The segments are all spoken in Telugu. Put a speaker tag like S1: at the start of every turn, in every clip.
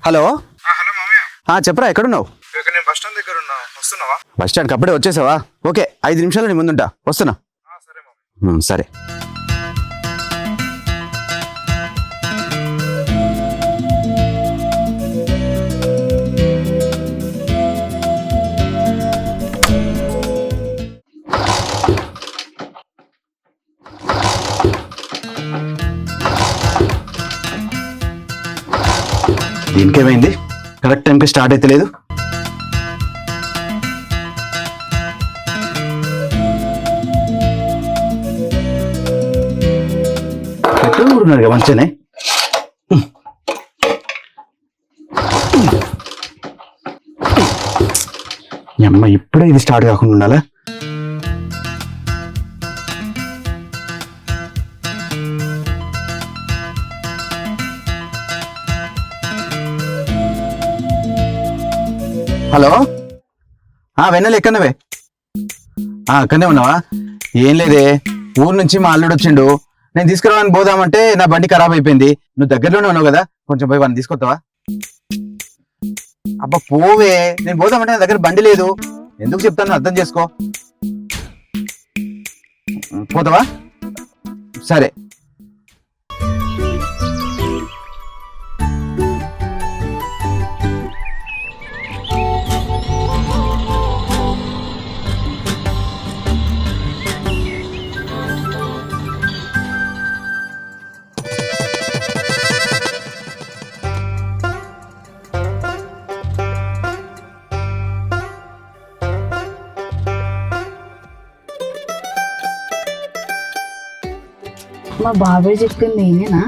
S1: హలో
S2: హలో మామయ్య.
S1: చెప్పరా ఎక్కడున్నావు?
S2: ఇక్కడ నేను బస్ స్టాండ్ దగ్గర ఉన్నా, వస్తున్నావా?
S1: బస్ స్టాండ్కి అప్పుడే వచ్చేసావా? ఓకే 5 నిమిషాలు నీ ముందుంటా, వస్తున్నా.
S2: సరే మామయ్య.
S1: సరే. దీనికేమైంది? కరెక్ట్ టైంకి స్టార్ట్ అయితే లేదు. ఎక్కడ ఊరున్నాడు మంచిగానే. అమ్మ ఇప్పుడే ఇది స్టార్ట్ కాకుండా ఉండాలా? హలో వెన్నెల ఎక్కడవే? అక్కడనే ఉన్నావా? ఏం లేదే, ఊరు నుంచి మా అల్లుడు వచ్చిండు. నేను తీసుకురావడానికి పోదామంటే నా బండి ఖరాబ్ అయిపోయింది. నువ్వు దగ్గరలోనే ఉన్నావు కదా, కొంచెం పోయి వాడిని తీసుకొస్తావా? అబ్బా పోవే, నేను పోదామంటే నా దగ్గర బండి లేదు. ఎందుకు చెప్తాను అర్థం చేసుకో. పోతావా? సరే.
S3: మా బాబాయ్ చెప్పింది నేనేనా?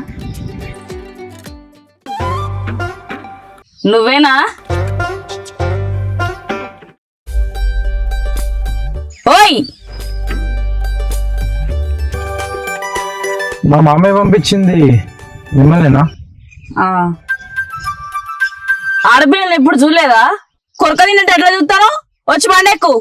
S3: నువ్వేనా? ఓయ్
S2: మా మామయ్య పంపించింది మిమ్మల్నేనా?
S3: ఆడపిల్లలు ఎప్పుడు చూడలేదా? కొరక తిన్నట్టు ఎట్లా చూస్తాను? వచ్చి పండెక్కు.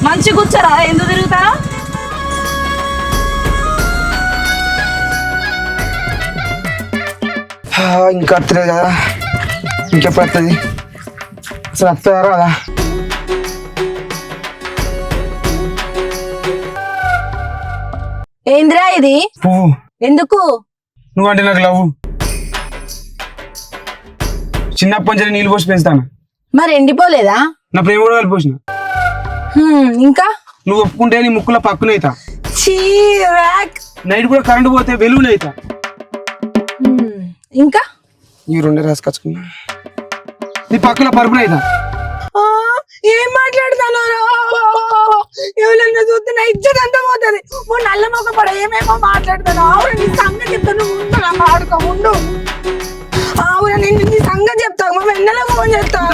S3: మంచి కూర్చోరా, ఎందుకు తిరుగుతారా?
S2: ఇంకా వస్తలేదు కదా, ఇంకెప్పుడు వస్తుంది? అసలు వస్తుందా కదా?
S3: ఏంద్రా ఇది?
S2: పువ్వు.
S3: ఎందుకు?
S2: నువ్వంటే నాకు లవ్. చిన్నప్పటి నుంచి నీళ్ళు పోసి పెంచుతాను.
S3: మరి ఎండిపోలేదా?
S2: నా ప్రేమ కూడా కలిపోసిన.
S3: ఇంకా
S2: నువ్వు ఒప్పుకుంటే నీ ముక్కులో పక్కునైతా. నైట్ కూడా కరెంట్ పోతే వెలుగునైతా.
S3: ఇంకా
S2: ఈ రెండే రాసుకొచ్చుకున్నా. నీ పక్కల పరుపునైతా.
S3: ఏం మాట్లాడుతాను? ఎవరన్నా చూస్తే నా ఇజ్జత్ అంతా పోతుంది. నల్ల మొక్క పడ ఏమేమో మాట్లాడతాను. ఆవురా నీ సంగతి చెప్తాను, ఉండగా ఆడుకో ఉండు. ఆవురా నేను నీ సంగతి చెప్తాను. మా వెన్నెల ఫోన్ చేస్తాను.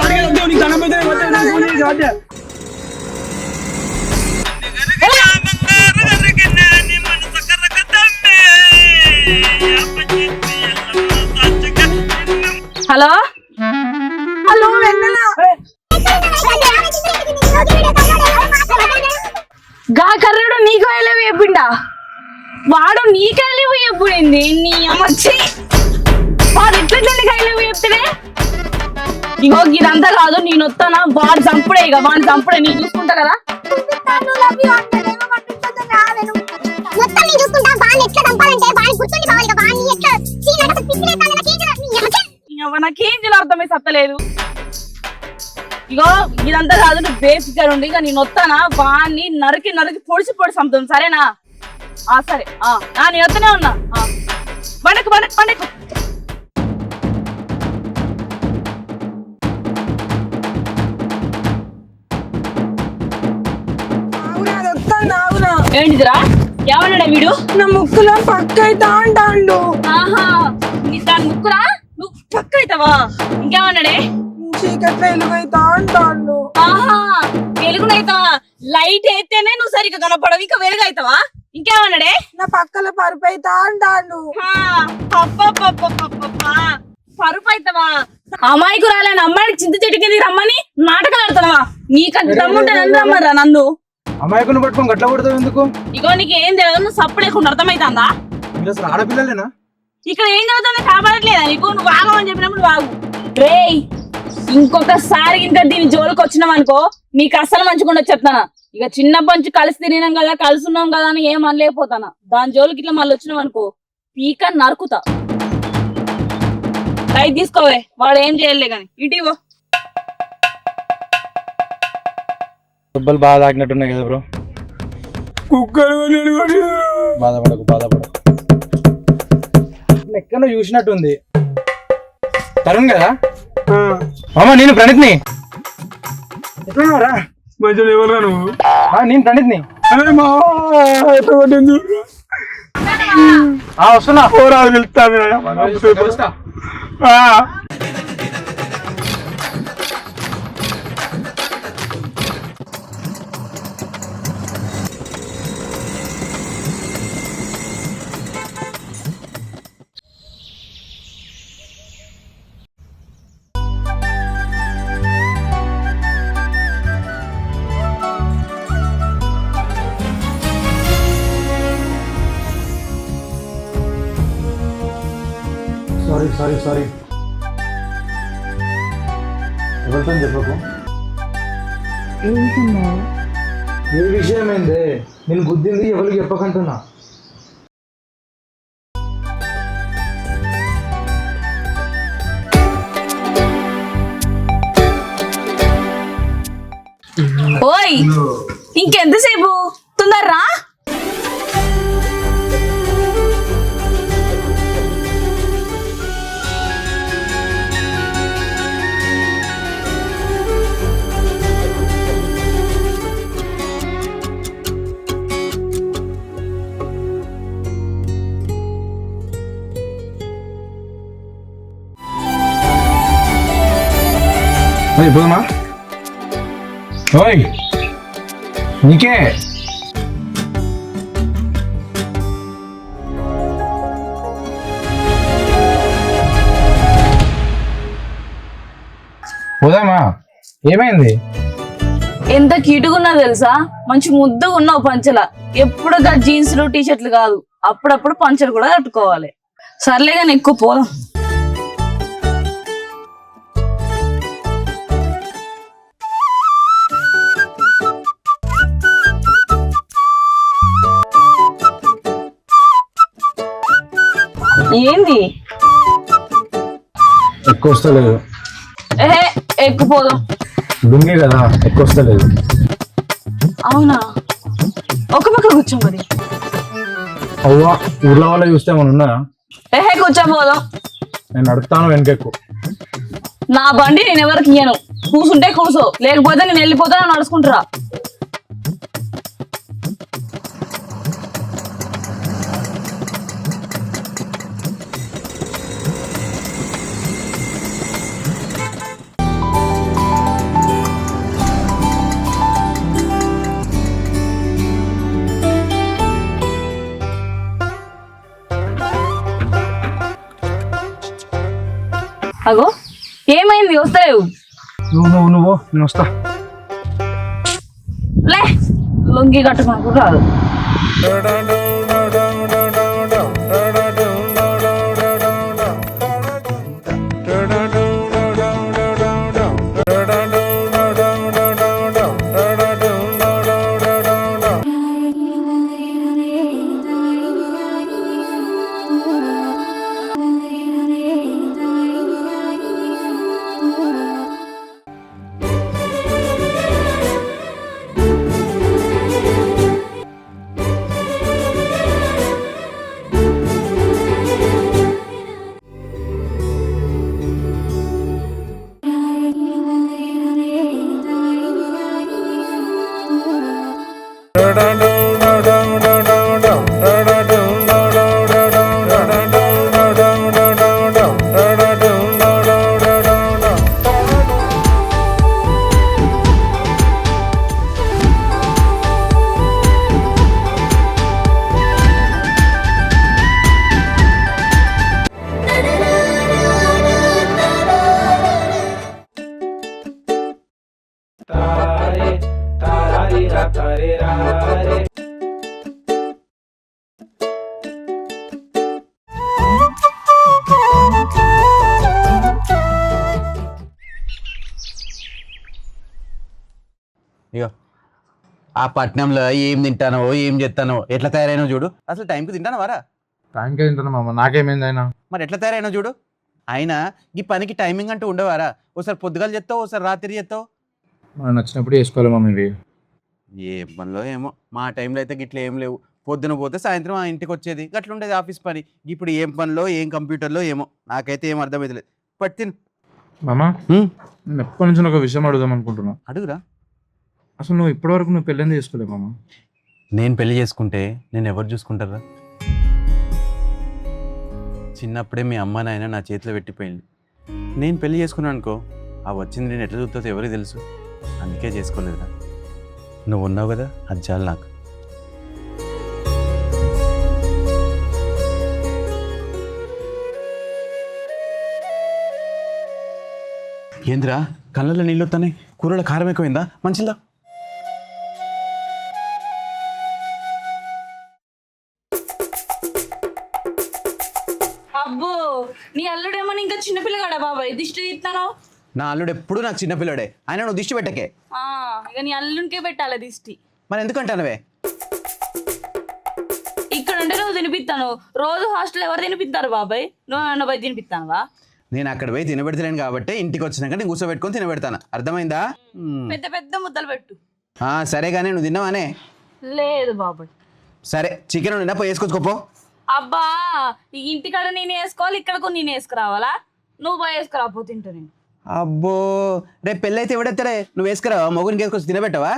S3: హలో హలో వెన్నెల, గా కర్రుడు నీకు వెళ్ళవి చెప్పిండా? వాడు నీకెళ్ళవి చెప్పింది. నీ అమ్మచ్చి వాడు ఎట్లా కైలేవి చెప్తే ఇగో ఇదంతా కాదు. నేను వస్తానా, వాడు చంపుడే. ఇక వాడిని చంపుడే, నేను చూసుకుంటా కదా. నాకేం చేయాలో అర్థమై సత్తలేదు. ఇగో ఇదంతా కాదు, నువ్వు బేసిక్గా ఉండి. ఇక నేను వస్తానా, వాడిని నరికి పొడిచి చంపుతాను. సరేనా? సరే. నేను వస్తూనే ఉన్నా. పండకు పండకు పండకు. ఏంటిదిరా? ఏమన్నాడా వీడు? నా ముక్కులో పక్క అయితే అంటాడు. ఆహా, దాని ముక్కురా నువ్వు పక్క
S4: అవుతావా? ఇంకేమన్నాడే?
S3: చీకట్లో ఎలుగైతా అంటాడు.
S4: ఆహా, వెలుగునైతావా? లైట్ అయితేనే నువ్వు సరిగ్గా కనపడవు, ఇంకా వెలుగైతావా? ఇంకేమన్నాడే?
S3: నా పక్కల పరుపు అయితా అంటాడు.
S4: పరుపు అవుతావా? అమ్మాయికి రాలేని అమ్మాయికి చింత చెట్టు కింద రమ్మని నాటకాలు ఆడుతున్నావా? నీకంత దమ్ముంటే నన్ను రమ్మరా నన్ను.
S1: అమ్మాయికుని పట్టుకొని గట్ల కొడతావు ఎందుకు?
S4: ఇగో నీకు ఏం తెలియదు, నువ్వు సప్పుడు లేకుండా అర్థమైతుందా?
S1: మీరు అసలు ఆడపిల్లలేనా?
S4: ఇక్కడ ఏం చదువుతుందో కాపాడట్లేదా నీకు? నువ్వు వాగమని చెప్పినప్పుడు వాగు. రేయ్, ఇంకొకసారి ఇంకా దీని జోలికి వచ్చినాం అనుకో నీకు అస్సలు మంచిగా చెప్తానా. ఇక చిన్నప్పటి నుంచి కలిసి తిరిగినాం కదా, కలిసి ఉన్నాం కదా అని ఏం అనలేకపోతానా. దాని జోలికి ఇట్లా మళ్ళీ వచ్చినాం అనుకో పీక నరుకుతా. లైట్ తీసుకోవే, వాడు ఏం చేయలే గాని. ఇటీవో
S1: డబ్బులు బాగా తాకినట్టున్నాయి కదా బ్రో. బాధపడకు బాధపడకు. ఎక్కడో చూసినట్టుంది. తరుణ్ కదా? అమ్మా నేను ప్రణీత్ని. ఎట్లా
S2: మంచిగా ఎవరా నువ్వు?
S1: నేను ప్రణీత్ని.
S2: అరే మా
S1: వస్తున్నా.
S2: పోరాలు వెళ్తాను.
S1: సారీ ఎవరితో చెప్పకు. ఏ విషయం ఏందే? నేను గుద్దింది ఎవరికి చెప్పకంటున్నా.
S4: ఓయ్, ఇంకెంతసేపు? తొందర్రా.
S1: పోదమ్మా. ఓయ్ నీకే పోదామా? ఏమైంది?
S4: ఎంత క్యూట్గా తెలుసా? మంచి ముద్దుగా ఉన్నావు పంచల. ఎప్పుడు జీన్స్లు టీషర్ట్లు కాదు, అప్పుడప్పుడు పంచలు కూడా కట్టుకోవాలి. సర్లేగా ఎక్కువ పోదాం. ఏంది
S1: ఎక్కువ వస్తలేదు.
S4: ఎక్కుపోదాం.
S1: లుంగే కదా, ఎక్కువ వస్తలేదు.
S4: అవునా? ఒక పక్క కూర్చో మరి.
S1: అవ్వా, ఊర్లో వాళ్ళు చూస్తే ఏమన్నా ఉన్నారా?
S4: కూర్చోపోదాం.
S1: నేను నడుపుతాను వెనకెక్కు.
S4: నా బండి నేను ఎవరికి ఇయ్యను. కూర్చుంటే కూర్చో, లేకపోతే నేను వెళ్ళిపోతాను నడుచుకుంటారా. అగో ఏమైంది? వస్తలేవు.
S1: నువ్వు నేను వస్తా.
S4: లే, లొంగి కట్టుకున్నప్పుడు రాదు.
S1: ఆ పట్నంలో ఏం తింటానో ఏం చేస్తానో ఎట్లా తయారైనో చూడు. అసలు టైంకి తింటానా వారా?
S5: టైంకే తింటున్నా మామ, నాకేమైంది అయినా?
S1: మరి ఎట్లా తయారైనో చూడు. అయినా ఈ పనికి టైమింగ్ అంటూ ఉండవారా? ఓసారి పొద్దుగాలు చేస్తావు, ఓసారి రాత్రి చేస్తావు.
S5: మనం నచ్చినప్పుడు వేసుకోవాలి మామ ఇవి.
S1: ఏ పనిలో ఏమో. మా టైంలో అయితే గిట్ల ఏం లేవు. పొద్దున పోతే సాయంత్రం ఆ ఇంటికి వచ్చేది, గట్ల ఉండేది ఆఫీస్ పని. ఇప్పుడు ఏం పనిలో ఏం కంప్యూటర్లో ఏమో నాకైతే ఏం అర్థమైతలేదు. పట్టిన్
S5: మామ, నేను ఎప్పటి నుంచి ఒక విషయం అడుగుదాం అనుకుంటున్నా.
S1: అడుగురా.
S5: అసలు నువ్వు ఇప్పటివరకు నువ్వు పెళ్ళి చేసుకోలేవు మామ.
S1: నేను పెళ్లి చేసుకుంటే నేను ఎవరు చూసుకుంటారా? చిన్నప్పుడే మీ అమ్మ నాయన నా చేతిలో పెట్టిపోయింది. నేను పెళ్లి చేసుకున్నాను అనుకో, ఆ వచ్చింది నేను ఎట్లా చూస్తుందో ఎవరికి తెలుసు. అందుకే చేసుకోలేదురా. నువ్వు ఉన్నావు కదా, అది చాలు నాకు. ఏంద్రా కళ్ళల్లో నీళ్ళు వస్తానే? కూరలో కారం ఎక్కువైందా? మంచిదా?
S4: అబ్బో, నీ అల్లుడేమో ఇంకా చిన్నపిల్లగాడా బాబాయ్ దిష్టి తీస్తాను?
S1: నా అల్లుడు ఎప్పుడు నాకు చిన్నపిల్లడే. ఆయన నువ్వు దిష్టి పెట్టకే.
S4: ఇక నీ అల్లునికే పెట్టాలి దిష్టి.
S1: మరి ఎందుకంటానవే?
S4: ఇక్కడ ఉంటే నువ్వు తినిపిస్తాను. రోజు హాస్టల్ ఎవరు తినిపిస్తారు బాబాయ్? నువ్వు ఏమన్నా పోయి తినిపిస్తావా?
S1: నేను అక్కడ పోయి తినబెడతలేను కాబట్టి ఇంటికి వచ్చినాక నేను కూర్చోబెట్టుకొని తినబెడతాను. అర్థమైందా?
S4: పెద్ద పెద్ద ముద్దలు పెట్టు.
S1: సరే కానీ నువ్వు తిన్నావానే?
S4: లేదు బాబాయ్.
S1: సరే చికెన్ నిన్న పోయి వేసుకొచ్చుకోపో.
S4: అబ్బా, ఈ ఇంటికాడ నేను వేసుకోవాలి, ఇక్కడకు నేను వేసుకురావాలా? నువ్వు పోయి వేసుకురాపో, తింటా నేను.
S1: అబ్బో, రేపు పెళ్ళి అయితే ఎవడెత్తాడే? నువ్వు వేసుకురావా? మొగుడికి వేసుకొచ్చి తినబెట్టవా?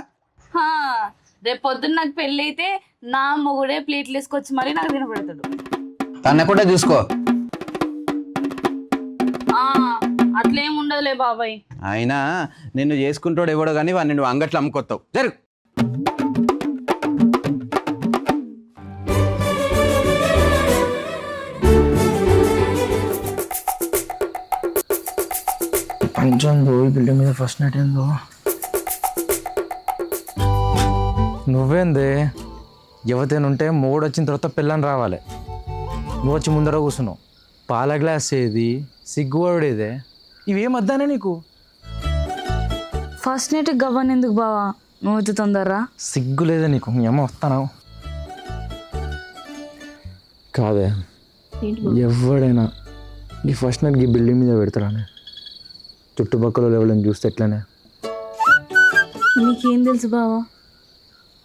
S4: రేపు పొద్దున్న నాకు పెళ్ళి అయితే నా మొగుడే ప్లేట్లు వేసుకొచ్చి మరీ నాకు తినబెడతాడు.
S1: తన్నకుండా చూసుకో.
S4: అట్లేం ఉండదులే బాబాయ్.
S1: అయినా నిన్ను చేసుకుంటాడు ఎవడో కానీ వాడిని నువ్వు అంగట్లో అమ్ముకొస్తావు. జరుగు.
S2: పంచందో ఈ బిల్డింగ్ మీద ఫస్ట్ నైట్ ఏందో.
S6: నువ్వేందే యువతేనుంటే మూడు వచ్చిన తర్వాత పిల్లని రావాలి. నువ్వు వచ్చి ముందర కూర్చున్నావు. పాల గ్లాస్ ఏది, సిగ్గువాడేదే, ఇవేం వద్దానే నీకు?
S7: ఫస్ట్ నైట్ గవ్వని ఎందుకు బావా? నువ్వు తొందరరా.
S6: సిగ్గు లేదా నీకు? మీ అమ్మ వస్తాను కాదే. ఎవడైనా ఈ ఫస్ట్ నైట్ ఈ బిల్డింగ్ మీద పెడతారానే? చుట్టుపక్కల ఎవరైనా చూస్తే ఎట్లనే?
S7: నీకేం తెలుసు బావా?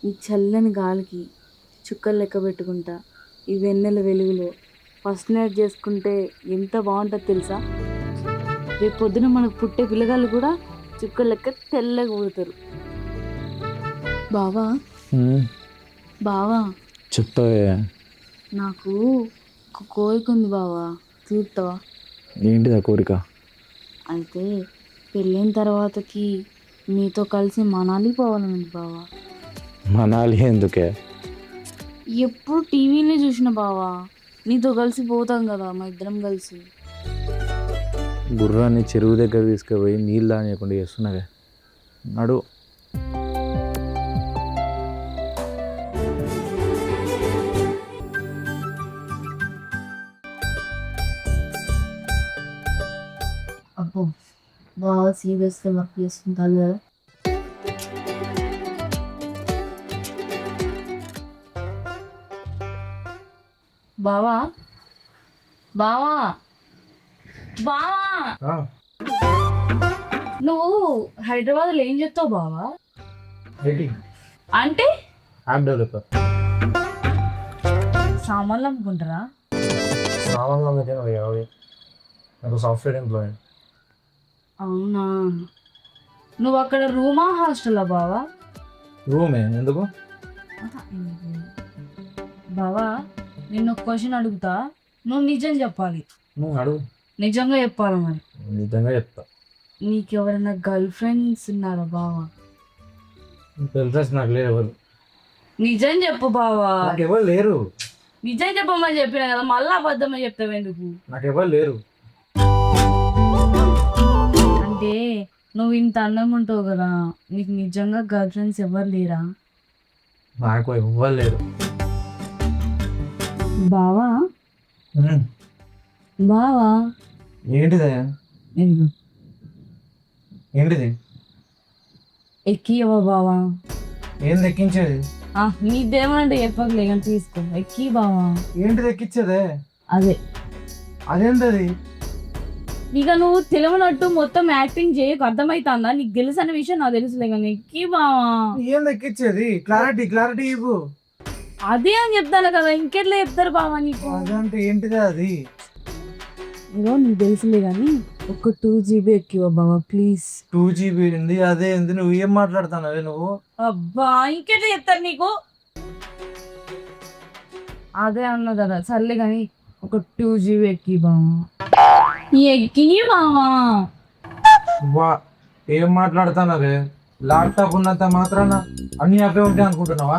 S7: ఈ చల్లని గాలికి చుక్కలు లెక్క పెట్టుకుంటా ఈ వెన్నెల వెలుగులో ఫస్ట్ నైట్ చేసుకుంటే ఎంత బాగుంటుందో తెలుసా? రేపు పొద్దున మనకు పుట్టే పిల్లగాళ్ళు కూడా చుక్కలు లెక్క తెల్లగా పుడతారు. బావా బావా
S6: చెప్తావే?
S7: నాకు ఒక కోరిక ఉంది బావా, తీరుతావా?
S6: ఏంటిది ఆ కోరిక?
S7: అయితే పెళ్ళైన తర్వాతకి మీతో కలిసి మనాలి పోవాలని బావా.
S6: మనాలి ఎందుకే?
S7: ఎప్పుడు టీవీనే చూసిన బావా, నీతో కలిసి పోతాం కదా మా ఇద్దరం కలిసి.
S6: గుర్రాన్ని చెరువు దగ్గర తీసుకుపోయి నీళ్ళు తాగకుండా చేస్తున్నావే. నడు.
S7: అబ్బో, బాగా సీరియస్గా వర్క్ చేస్తుంటాను కదా. బావా బావా బావా, నువ్వు హైదరాబాద్లో ఏం చెప్తావు బావా? అంటే
S5: యాప్ డెవలపర్.
S7: సామాన్లు అమ్ముకుంటారా?
S5: సామాన్లు అమ్మితే నాకు సాఫ్ట్వేర్ ఎంప్లాయీ.
S7: అవునా, నువ్వు అక్కడ రూమా హాస్టలా బావా?
S5: రూమే. ఎందుకు?
S7: బావా నిన్ను ఒక క్వశ్చన్ అడుగుతా, నువ్వు నిజం చెప్పాలి.
S5: నువ్వు అడుగు.
S7: నిజంగా చెప్పాలి మరి.
S5: నిజంగా చెప్తా.
S7: నీకు ఎవరైనా గర్ల్ ఫ్రెండ్స్ ఉన్నారా బావా?
S5: ఫ్రెండ్స్ నాకు లేరు ఎవరు.
S7: నిజం చెప్పు బావా.
S5: నాకు ఎవరు లేరు.
S7: నిజం చెప్పమని చెప్పినా కదా, మళ్ళా అబద్ధమే చెప్తావు ఎందుకు?
S5: నాకు ఎవరు లేరు.
S7: అంటే నువ్వు ఇంత అందంగా ఉంటావు కదా, నీకు నిజంగా గర్ల్ ఫ్రెండ్స్ ఎవరు లేరా?
S5: నాకు ఎవ్వరు లేరు.
S7: బావా బావా,
S5: ఏంటిదే? ఏంటిది?
S7: ఎక్కియవా బావా?
S6: ఏంది ఎక్కించేది?
S7: నీదేమంటే చెప్పకలే కానీ తీసుకో ఎక్కి బావా.
S6: ఏంటిది ఎక్కించేదే?
S7: అదే
S6: అదేంటది?
S7: ఇక నువ్వు తెలియనట్టు మొత్తం యాక్టింగ్ చేయకు, అర్థమైతుందా? నీకు తెలుసు అనే విషయం నాకు తెలుసులే కానీ ఎక్కి బావా.
S6: ఏంది ఎక్కించేది? క్లారిటీ ఇవ్వు.
S7: అదే అని చెప్తాను కదా, ఇంకెట్లా చెప్తారు బావా నీకు?
S6: అదంటే ఏంటిది అది?
S7: ఏదో నీకు తెలుసులే కానీ ఒక 2 GB ఎక్కివా బావా ప్లీజ్.
S6: 2 GB ఉంది, అదే ఏంది? నువ్వు ఏం మాట్లాడుతున్నావే నువ్వు?
S7: అబ్బా ఇంకెట్లా చెప్తారు నీకు? అదే అన్నా కదా, సర్లే కానీ ఒక 2 GB ఎక్కి బావా. ఎక్కి బావా.
S6: వా ఏం మాట్లాడుతున్నావే? ల్యాప్టాప్ ఉన్నంత మాత్రాన అన్ని అవే ఉంటాయి అనుకుంటున్నావా?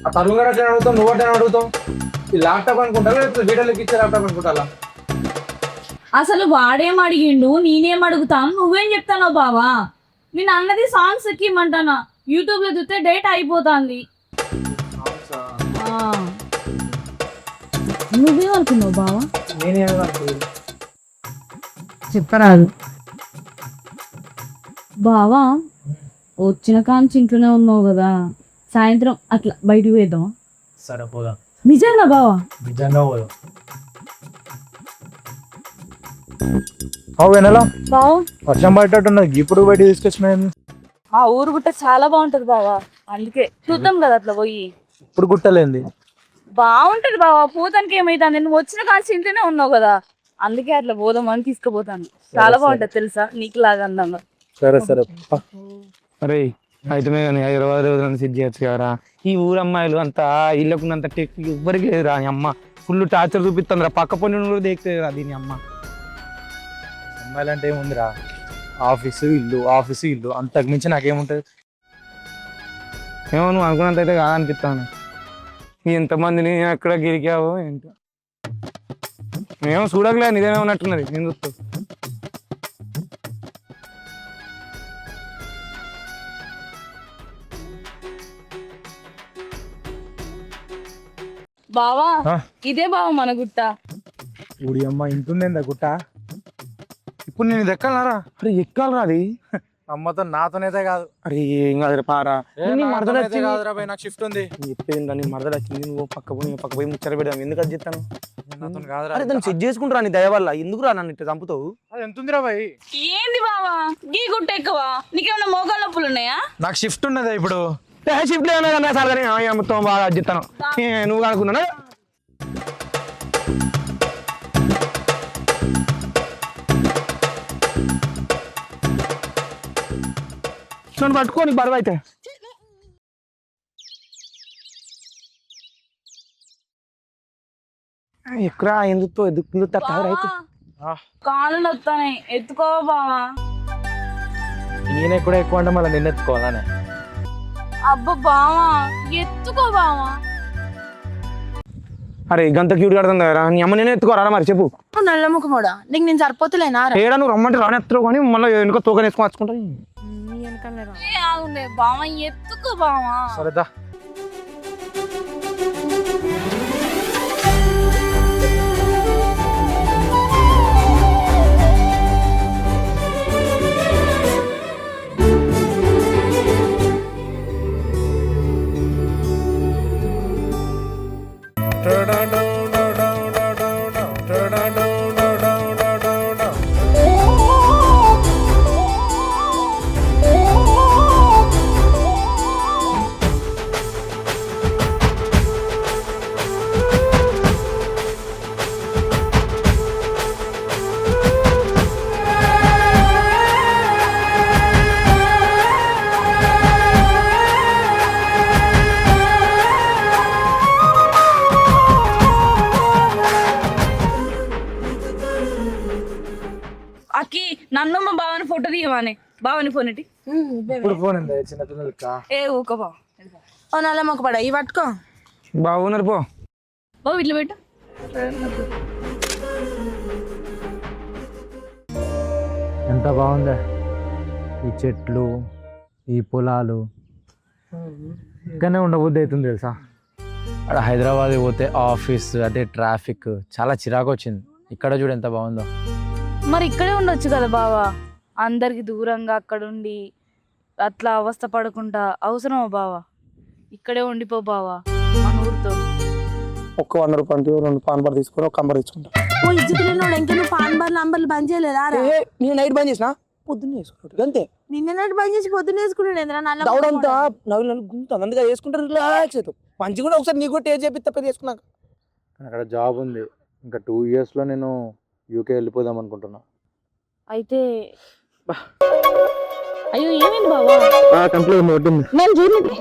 S6: ఆ తరుగు అట్లా అడుగుతావు, నువ్వు అట్లా అడుగుతావు. ఈ ల్యాప్టాప్ అనుకుంటా లేకపోతే వీడియోలోకి ఇచ్చే ల్యాప్టాప్ అనుకుంటా?
S7: అసలు వాడేం అడిగిండు, నేనేం అడుగుతాను, నువ్వేం చెప్తానో బావా? నేను అన్నది సాంగ్స్ ఎక్కిమంటానా, యూట్యూబ్ లో చూస్తే డేట్ అయిపోతుంది. నువ్వేమనుకున్నావు బావా? చెప్పరాదు బావా. వచ్చిన కాంచి ఇంట్లోనే ఉన్నావు కదా, సాయంత్రం అట్లా బయటికి పోదాం.
S6: సరే పోదాం.
S7: నిజంగా బావా?
S6: నిజంగా పోదాం. వెనలా
S7: బావా
S6: వర్షం పడ్డట్టున్నది, ఇప్పుడు బయట తీసుకొచ్చిన.
S7: ఆ ఊరు గుట్ట చాలా బాగుంటది బావా, అందుకే చూద్దాం కదా అట్లా పోయి.
S6: ఇప్పుడు గుట్టలేంది?
S7: బాగుంటది బావా, పోతానికి ఏమైతుంది? నువ్వు వచ్చిన కాంచి ఇంట్లోనే ఉన్నావు కదా, అందుకే అట్లా పోదామని తీసుకుపోతాను. చాలా బాగుంటది తెలుసా, నీకు లాగా అందంగా.
S6: సరే సరే.
S2: అరే అయితే కానీ హైదరాబాద్ రోజులను సిద్ధి చేయొచ్చు కదరా. ఈ ఊరు అమ్మాయిలు అంతా ఇళ్ళకున్నంత టెక్ ఎవ్వరికి లేదురా. నీ అమ్మ ఫుల్ టార్చర్ చూపిస్తుందిరా, పక్క పని కూడా దేకుతుందిరా దీని అమ్మ.
S6: అమ్మాయిలంటే ఏముందిరా, ఆఫీసు ఇల్లు అంతకు మించి నాకేముంటుంది?
S2: ఏమో నువ్వు అనుకున్నంత అయితే కాదనిపిస్తాను. ఎంతమందిని ఎక్కడ గిరికావో ఏంటో. ఏమో చూడకలే, నిజమే ఉన్నట్టున్నది. నేను చూస్తా.
S7: బావా ఇదే బావా మన గుట్ట.
S6: ఊడి అమ్మ ఇంటుందేందా గుట్ట? ఇప్పుడు నేను ఇది ఎక్కాలరా?
S2: అరే ఎక్కాలరా అది?
S6: అమ్మతో నాతోనైతే కాదు.
S2: అరే ఏం కాదు పారా,
S6: కాదురా భయ్, నాకు షిఫ్ట్ ఉంది.
S2: చెప్పేది నీ మరదలు వచ్చింది, నువ్వు పక్క పోయి ముచ్చట పెడదాం. ఎందుకు అది చెప్తాను?
S6: నాతో కాదురా.
S2: అరే దాన్ని సెట్ చేసుకుంటారా నీ దయ వల్ల, ఎందుకు రా నన్ను ఇట్లా చంపుతావు?
S6: అది ఎంత ఉందిరా భయ్?
S4: ఏంది బావా గీ గుట్ట ఎక్కువ? నీకేమన్నా మోకాళ్ళ నొప్పులు ఉన్నాయా?
S6: నాకు షిఫ్ట్ ఉన్నదా ఇప్పుడు?
S2: షిఫ్ట్ ఏమన్నా సార్ కానీ మొత్తం బాగా అది చెప్తాను. నువ్వు అనుకున్నా నన్ను పట్టుకో, నీకు బరువు అయితే. ఎక్కడా ఎందుకు అయితే
S7: కాళ్ళు నొత్తాయి, ఎత్తుకో బావా.
S6: ఈయన కూడా ఎక్కువ అంటే మళ్ళీ నిన్న ఎత్తుకోవాలనే.
S7: అబ్బా బావా ఎత్తుకో బావా.
S2: అరే గంత క్యూట్ కడుతుంది కదా, నీ అమ్మ నేను ఎత్తుకోరా మరి చెప్పు.
S3: నల్ల ముఖమోడా, నీకు నేను సరిపోతులేనా?
S2: ఏడా నువ్వు రమ్మంటే రానెత్తురు కానీ మళ్ళీ వెనుక తోకని వేసుకొని వచ్చుకుంటా.
S7: బావా ఎత్తుకో బావా.
S6: సరేదా.
S4: అక్కి నన్ను మా బావని ఫోటో తీయవానే. బావని ఫోన్ ఇటీ.
S6: ఇప్పుడు ఫోన్ ఉంది చిన్న పిల్లలకి.
S4: ఏ ఊకో బావ.
S3: ఓ నల్ల ముఖపడా ఇవి పట్టుకో.
S2: బాగున్నారు పో.
S4: బావ ఇట్లా పెట్టు.
S6: ఎంత బాగుందా ఈ చెట్లు, ఈ పొలాలు. ఇక్కడనే ఉండబుద్ధి అవుతుంది తెలుసా. అక్కడ హైదరాబాద్ పోతే ఆఫీస్ అదే ట్రాఫిక్ చాలా చిరాకు వచ్చింది. ఇక్కడ చూడు ఎంత బాగుందో.
S7: మరి ఇక్కడే ఉండొచ్చు కదా బావా, అందరికి దూరంగా అక్కడుండి అట్లా అవస్థ పడకుండా. అవసరమా బావా? ఇక్కడే ఉండిపో బావా మన ఊరితో.
S2: ఒక్క 100 రూపాయలు 2 పాన్ బార్ తీసుకొని ఒక కంబర్ తెచ్చుకుంటా.
S3: ఓ ఇజ్జుకులేనోడు ఇంకా నువ్వు పాన్ బార్లు అంబర్లు బంద్ చేయలేదా రా?
S2: నేను నైట్ బంద్ చేసిన పొద్దున్నే వేసుకుంటాడు అంతే.
S3: నిన్న నైట్ బంద్ చేసి పొద్దున్న వేసుకున్నాడు ఏంద్రా నల్ల
S2: దౌడంతా నవ్వులు గుంటుంది, అందుకే వేసుకుంటారు రిలాక్స్ అవుతాం. పంచి కూడా ఒకసారి నీకు కూడా టేస్ట్ చేపిస్తా పెద్ద వేసుకున్నాక.
S6: అక్కడ జాబ్ ఉంది, ఇంకా 2 yearsలో నేను యూకే వెళ్ళిపోదాం అనుకుంటున్నా.
S7: అయితే అయ్యో ఏమైంది బావా?
S2: కంప్లీట్ ఉంటుంది.
S7: నేను చూడలేదు.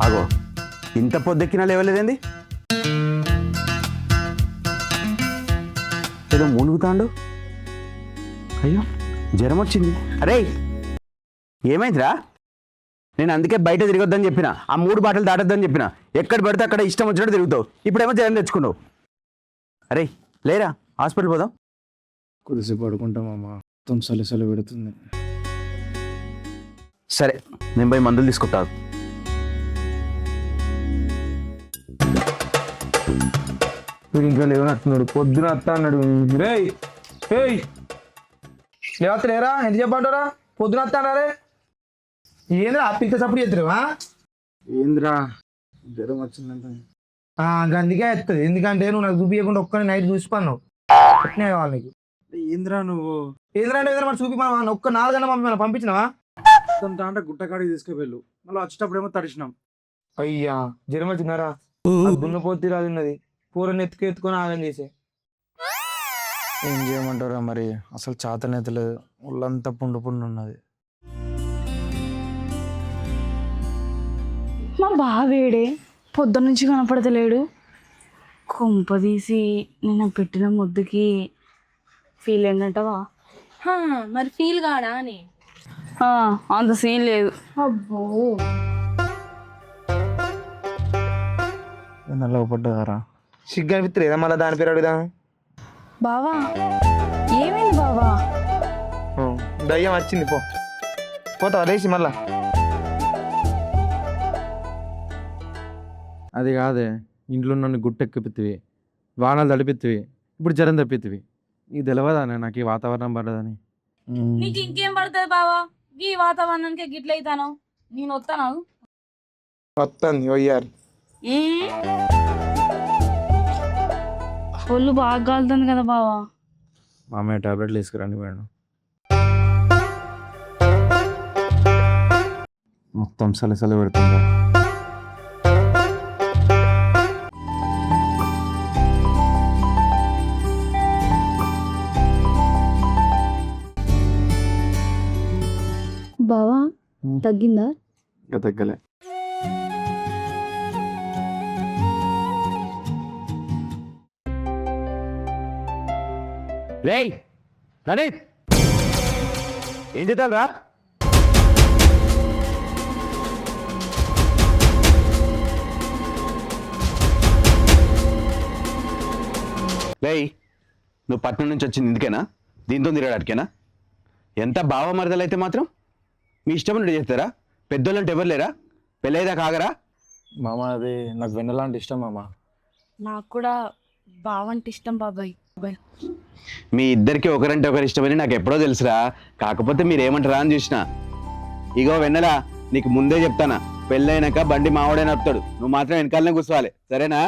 S1: ఆగో, ఇంత పొద్దెక్కినా లేవలేదేంది? ఏదో మూలుగుతాండు. అయ్యో జ్వరం వచ్చింది. అరే ఏమైందిరా? నేను అందుకే బయట తిరగొద్దని చెప్పిన, ఆ 3 బాటలు దాటొద్దని చెప్పిన. ఎక్కడ పడితే అక్కడ ఇష్టం వచ్చినట్టు తిరుగుతావు. ఇప్పుడేమో జ్వరం తెచ్చుకున్నావు. అరే లేరా, హాస్పిటల్ పోదాం.
S5: కొద్దిసేపు పడుకుంటామమ్మా, మొత్తం సలసలు పెడుతుంది.
S1: సరే నేను పోయి మందులు తీసుకుంటాను.
S2: వీడు ఇంకా లేవనట్టున్నాడు, పొద్దున వస్తా అన్నాడు. రేయ్ ఏయ్ లేవత్త లేరా? ఎంత చెప్పంటారా? పొద్దున వస్తా అన్నారే ఏంద్రా పిక్క సప్పుడు చేద్దరువా?
S5: ఏంద్రా జ్వరం వచ్చిందంట.
S2: అందుకే వస్తుంది, ఎందుకంటే నువ్వు నాకు చూపించకుండా ఒక్కని నైట్ చూసిపోన్నావు. అట్నే కావాలి నీకు.
S5: ఏంద్రా నువ్వు?
S2: ఏంద్రా అంటే ఏదైనా చూపి మనం ఒక్క 4 గంటల పంపించినావా?
S5: అంటే గుట్టకాడికి తీసుకువెళ్ళు, మళ్ళీ వచ్చేటప్పుడేమో తడిచినాం.
S2: అయ్యా జ్వరం వచ్చినారా? దున్నపోతు రాదున్నది, పూరని ఎత్తుకొని ఆగం చేసే.
S6: ఏం చేయమంటారా మరి, అసలు చేతనైతలేదు, ఒళ్ళంతా పుండు పుండు ఉన్నది.
S7: మా బావేడే పొద్దున్న నుంచి కనపడతలేడు. కొంప తీసి నేను పెట్టిన ముద్దుకి ఫీల్ ఏంటంటవా?
S3: మరి ఫీల్ కాడా అని?
S7: అంత సీన్ లేదు.
S3: అబ్బో
S6: లోపడ్డారా?
S2: సిగ్గు అనిపిస్తలేదా మళ్ళీ దాని పేరు అడుగుదాం?
S7: బావా ఏమైంది బావా?
S2: దయ్యం వచ్చింది, పోతావా లేచి మళ్ళా?
S6: అది కాదే, ఇంట్లో నన్ను గుట్టెక్కిపిత్తివి, వానలు తడిపిత్తివి, ఇప్పుడు జ్వరం తప్పిత్తివి. నీకు తెలియదానే నాకు ఈ వాతావరణం పడదని?
S4: నీకు ఇంకేం పడుతుంది బావా? ఈ వాతావరణానికి గిట్లయితాను. నేను వస్తాను.
S2: వస్తుంది అయ్యారు.
S7: ఒళ్ళు బాగా కాలుతుంది కదా బావా.
S6: మామయ్య టాబ్లెట్లు తీసుకురండి మేడం. మొత్తం సలసలు పెడుతుందా?
S7: బావా తగ్గిందా?
S6: ఇంకా తగ్గలే.
S1: రేయ్ రణీత్, ఏం చేద్దాం రా? రేయ్ నువ్వు పట్నం నుంచి వచ్చింది ఇందుకేనా? దీంతో తిరగడానికేనా? ఎంత బావ మరదలైతే మాత్రం మీ ఇష్టం నుండి చేస్తారా? పెద్దోళ్ళంటే ఎవరు లేరా? పెళ్ళైదా కాగరా?
S6: మామ అది నాకు వెన్నలాంటి ఇష్టం మామ.
S7: నాకు కూడా బావంటే ఇష్టం బాబాయ్.
S1: మీ ఇద్దరికి ఒకరంటే ఒకరు ఇష్టమని నాకు ఎప్పుడో తెలుసురా. కాకపోతే మీరేమంటారా అని చూసిన. ఇగో వెన్నెలా, నీకు ముందే చెప్తానా, పెళ్ళైనాక బండి మావాడే నడుపుతాడు, నువ్వు మాత్రం వెనకాలనే కూర్చోవాలి, సరేనా?